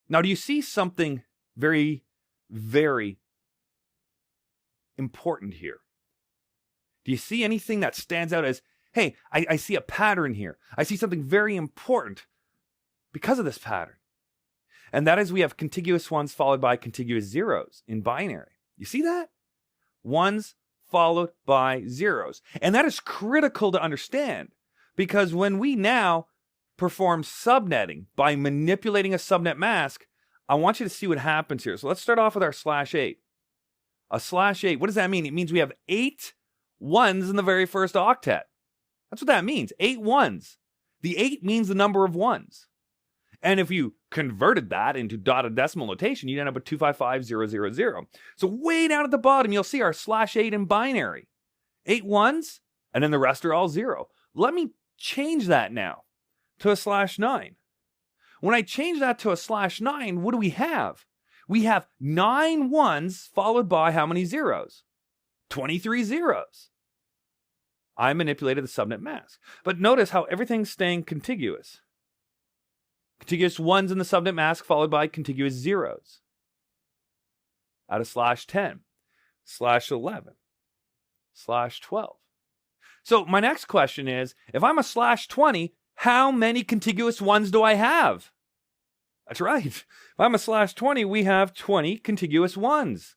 Now, do you see something very, very important here? Do you see anything that stands out as, hey, I see a pattern here. I see something very important because of this pattern. And that is we have contiguous ones followed by contiguous zeros in binary. You see that? Ones followed by zeros. And that is critical to understand because when we now perform subnetting by manipulating a subnet mask, I want you to see what happens here. So let's start off with our /8. A /8, what does that mean? It means we have 8 ones in the very first octet. That's what that means, 8 ones. The 8 means the number of ones. And if you converted that into dotted decimal notation, you'd end up with 255000. So way down at the bottom, you'll see our /8 in binary. 8 ones, and then the rest are all 0. Let me change that now to a /9. When I change that to a /9, what do we have? We have 9 ones followed by how many zeros? 23 zeros. I manipulated the subnet mask. But notice how everything's staying contiguous. Contiguous ones in the subnet mask followed by contiguous zeros. Out of /10, /11, /12. So my next question is, if I'm a /20, how many contiguous ones do I have? That's right. If I'm a /20, we have 20 contiguous ones.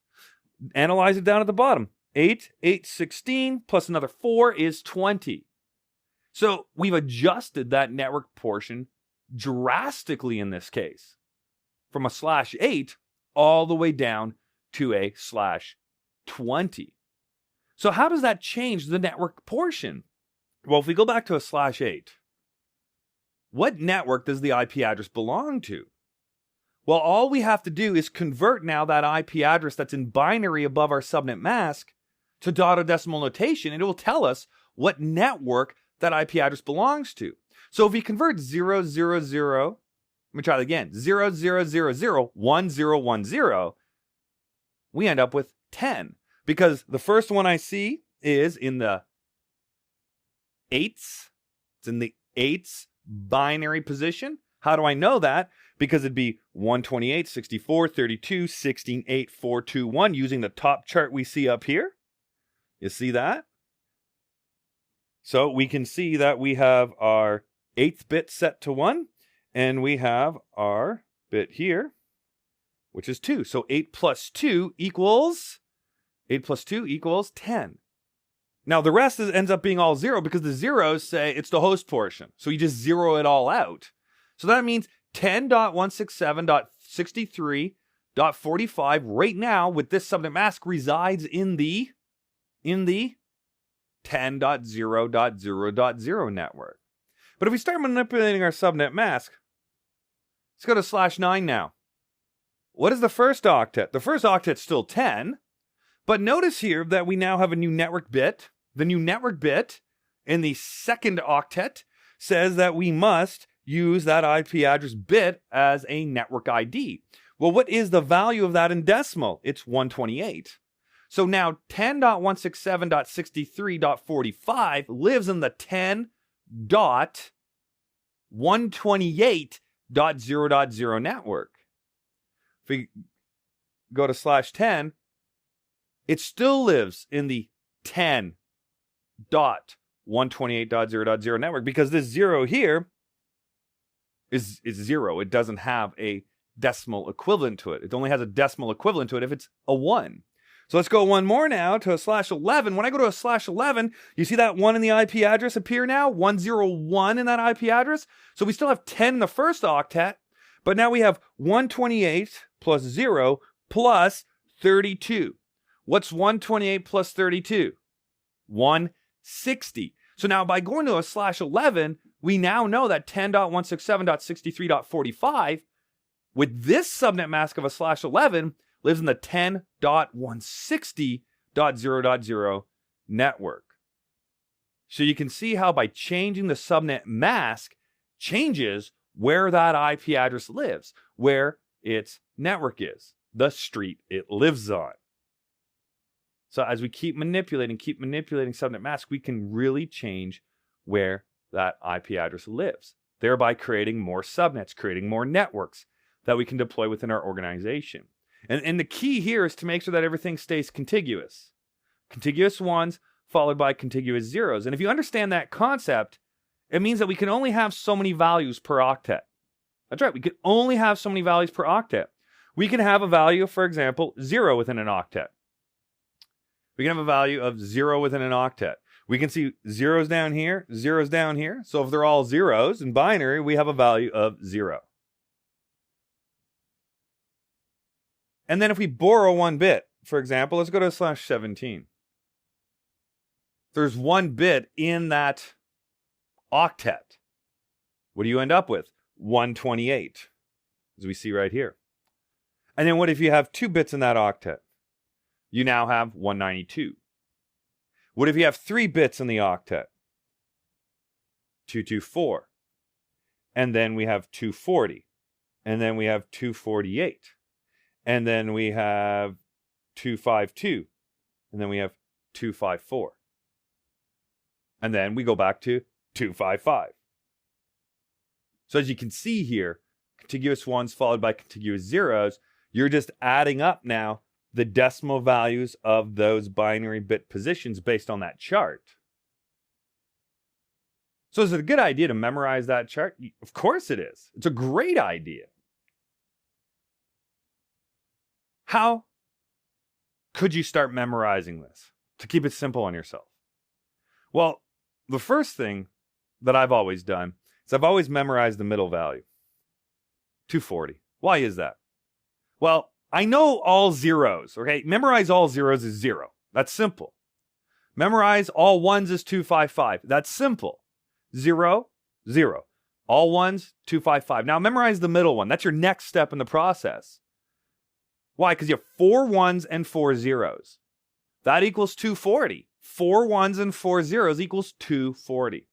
Analyze it down at the bottom. 8, 8, 16, plus another 4 is 20. So we've adjusted that network portion drastically in this case, from a /8 all the way down to a /20. So how does that change the network portion? Well, if we go back to a /8, what network does the IP address belong to? Well, all we have to do is convert now that IP address that's in binary above our subnet mask to dotted decimal notation, and it will tell us what network that IP address belongs to. So if we convert 0, 0, 0, let me try that again, 0, 0, 0, 0, 1, 0, 1, 0, we end up with 10. Because the first one I see is in the 8s. It's in the 8s binary position. How do I know that? Because it'd be 128, 64, 32, 16, 8, 4, 2, 1, using the top chart we see up here. You see that? So we can see that we have our 8th bit set to 1, and we have our bit here, which is 2. So 8 plus 2 equals 10. Now the rest ends up being all 0 because the zeros say it's the host portion. So you just zero it all out. So that means 10.167.63.45 right now with this subnet mask resides in the 10.0.0.0 network. But if we start manipulating our subnet mask, let's go to /9 now. What is the first octet? The first octet's still 10, but notice here that we now have a new network bit. The new network bit in the second octet says that we must use that IP address bit as a network ID. Well, what is the value of that in decimal? It's 128. So now 10.167.63.45 lives in the 10.128.0.0 network. If we go to /10, it still lives in the 10.128.0.0 network because this 0 here is 0. It doesn't have a decimal equivalent to it. It only has a decimal equivalent to it if it's a 1. So let's go one more now to a /11. When I go to a /11, you see that 1 in the IP address appear now? 101 in that IP address. So we still have 10 in the first octet, but now we have 128 plus 0 plus 32. What's 128 plus 32? 160. So now by going to a /11, we now know that 10.167.63.45 with this subnet mask of a /11 lives in the 10.160.0.0 network. So you can see how by changing the subnet mask changes where that IP address lives, where its network is, the street it lives on. So as we keep manipulating subnet mask, we can really change where that IP address lives, thereby creating more subnets, creating more networks that we can deploy within our organization. And the key here is to make sure that everything stays contiguous. Contiguous ones followed by contiguous zeros. And if you understand that concept, it means that we can only have so many values per octet. That's right, we can only have so many values per octet. We can have a value, for example, 0 within an octet. We can have a value of 0 within an octet. We can see zeros down here, zeros down here. So if they're all zeros in binary, we have a value of 0. And then if we borrow one bit, for example, let's go to /17. There's one bit in that octet. What do you end up with? 128, as we see right here. And then what if you have 2 bits in that octet? You now have 192. What if you have 3 bits in the octet? 224. And then we have 240. And then we have 248. And then we have 252. And then we have 254. And then we go back to 255. So as you can see here, contiguous ones followed by contiguous zeros, you're just adding up now the decimal values of those binary bit positions based on that chart. So is it a good idea to memorize that chart? Of course it is. It's a great idea. How could you start memorizing this to keep it simple on yourself? Well, the first thing that I've always done is I've always memorized the middle value, 240. Why is that? Well, I know all zeros, okay? Memorize all zeros is 0. That's simple. Memorize all ones is 255. That's simple. 0, 0. All ones, 255. Now memorize the middle one. That's your next step in the process. Why? Because you have 4 ones and 4 zeros. That equals 240. 4 ones and 4 zeros equals 240.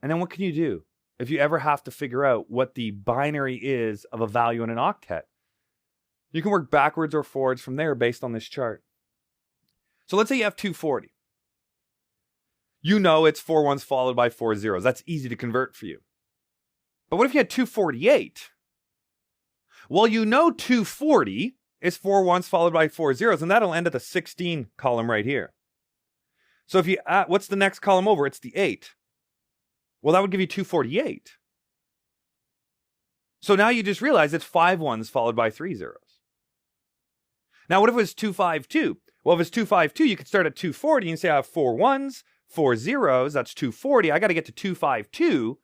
And then what can you do if you ever have to figure out what the binary is of a value in an octet? You can work backwards or forwards from there based on this chart. So let's say you have 240. You know it's 4 ones followed by 4 zeros. That's easy to convert for you. But what if you had 248? Well, you know 240 is 4 ones followed by 4 zeros, and that'll end at the 16 column right here. So if you add, what's the next column over? It's the 8. Well, that would give you 248. So now you just realize it's 5 ones followed by 3 zeros. Now, what if it was 252? Well, if it's 252, you could start at 240 and say I have 4 ones, 4 zeros. That's 240. I got to get to 252.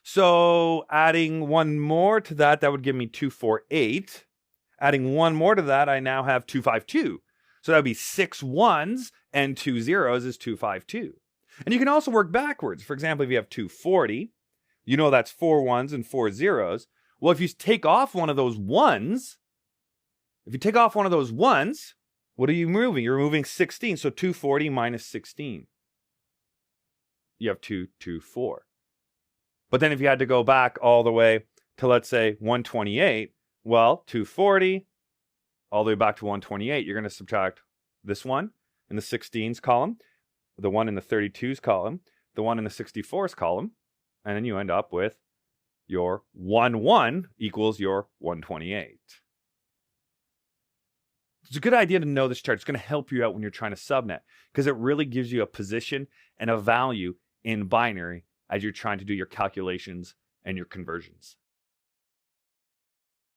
So adding one more to that, that would give me 248. Adding one more to that, I now have 252. So that would be 6 ones and 2 zeros is 252. And you can also work backwards. For example, if you have 240, you know that's 4 ones and 4 zeros. Well, if you take off one of those ones, what are you moving? You're moving 16. So 240 minus 16. You have 224. But then if you had to go back all the way to, let's say, 128, well, 240 all the way back to 128, you're going to subtract this one in the 16s column, the one in the 32s column, the one in the 64s column, and then you end up with your 1 equals your 128. It's a good idea to know this chart. It's going to help you out when you're trying to subnet because it really gives you a position and a value in binary as you're trying to do your calculations and your conversions.